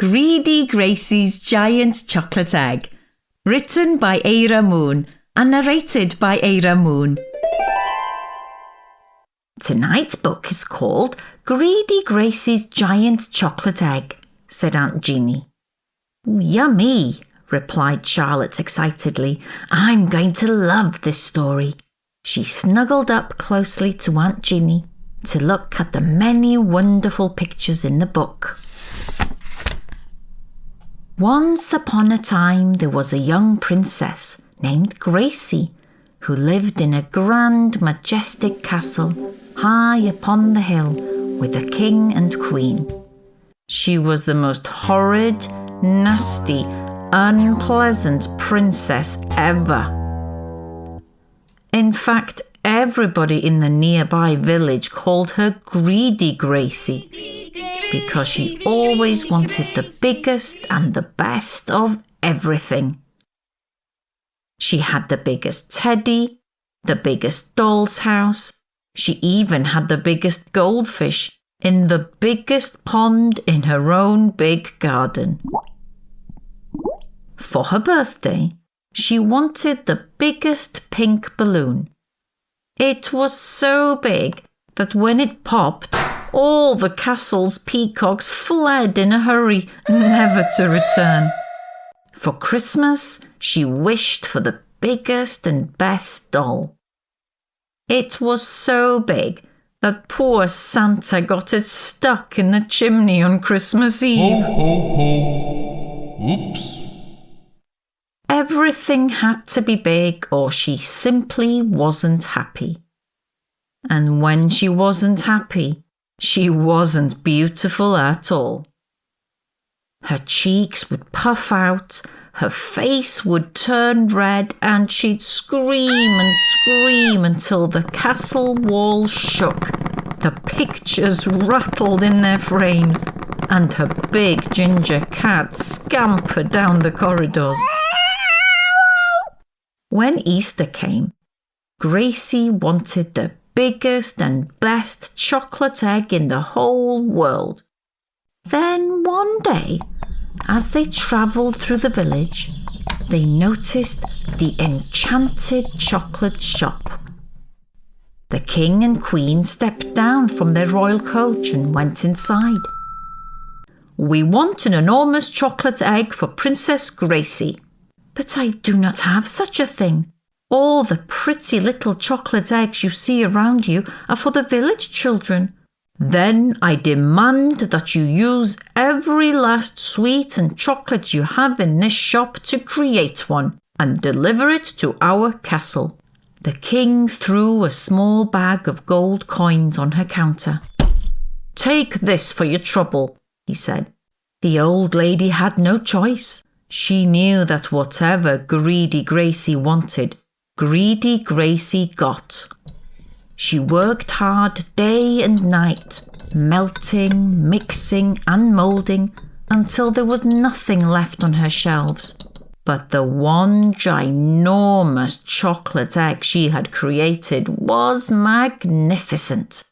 Greedy Gracie's Giant Chocolate Egg, written by Eira Moon and narrated by Eira Moon. Tonight's book is called Greedy Gracie's Giant Chocolate Egg, said Aunt Jeannie. Yummy, replied Charlotte excitedly. I'm going to love this story. She snuggled up closely to Aunt Jeannie to look at the many wonderful pictures in the book. Once upon a time there was a young princess named Gracee who lived in a grand, majestic castle high upon the hill with a king and queen. She was the most horrid, nasty, unpleasant princess ever. In fact, everybody in the nearby village called her Greedy Gracee because she always wanted the biggest and the best of everything. She had the biggest teddy, the biggest doll's house. She even had the biggest goldfish in the biggest pond in her own big garden. For her birthday, she wanted the biggest pink balloon. It was so big that when it popped, all the castle's peacocks fled in a hurry, never to return. For Christmas, she wished for the biggest and best doll. It was so big that poor Santa got it stuck in the chimney on Christmas Eve. Ho, ho, ho. Oops. Everything had to be big or she simply wasn't happy. And when she wasn't happy, she wasn't beautiful at all. Her cheeks would puff out, her face would turn red, and she'd scream and scream until the castle walls shook, the pictures rattled in their frames, and her big ginger cat scampered down the corridors. When Easter came, Gracee wanted the biggest and best chocolate egg in the whole world. Then one day, as they travelled through the village, they noticed the enchanted chocolate shop. The king and queen stepped down from their royal coach and went inside. We want an enormous chocolate egg for Princess Gracee. But I do not have such a thing. All the pretty little chocolate eggs you see around you are for the village children. Then I demand that you use every last sweet and chocolate you have in this shop to create one and deliver it to our castle. The king threw a small bag of gold coins on her counter. Take this for your trouble, he said. The old lady had no choice. She knew that whatever Greedy Gracee wanted, Greedy Gracee got. She worked hard day and night, melting, mixing and moulding until there was nothing left on her shelves. But the one ginormous chocolate egg she had created was magnificent.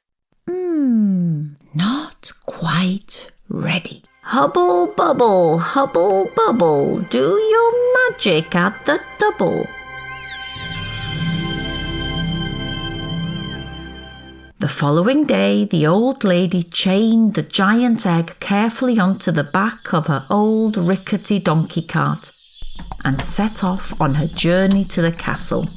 Not quite ready. Hubble bubble, do your magic at the double. The following day, the old lady chained the giant egg carefully onto the back of her old rickety donkey cart and set off on her journey to the castle.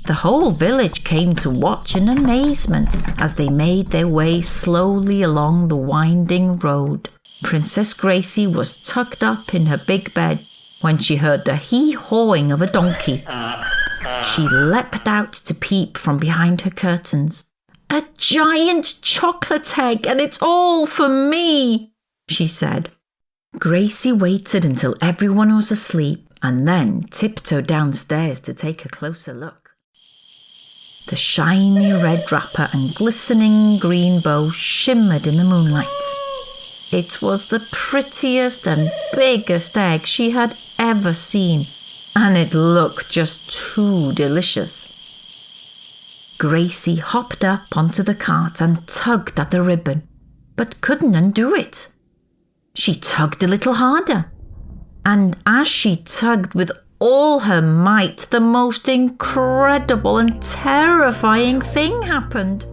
The whole village came to watch in amazement as they made their way slowly along the winding road. Princess Gracee was tucked up in her big bed when she heard the hee-hawing of a donkey. She leapt out to peep from behind her curtains. A giant chocolate egg, and it's all for me, she said. Gracee waited until everyone was asleep and then tiptoed downstairs to take a closer look. The shiny red wrapper and glistening green bow shimmered in the moonlight. It was the prettiest and biggest egg she had ever seen, and it looked just too delicious. Gracee hopped up onto the cart and tugged at the ribbon, but couldn't undo it. She tugged a little harder, and as she tugged with all her might, the most incredible and terrifying thing happened.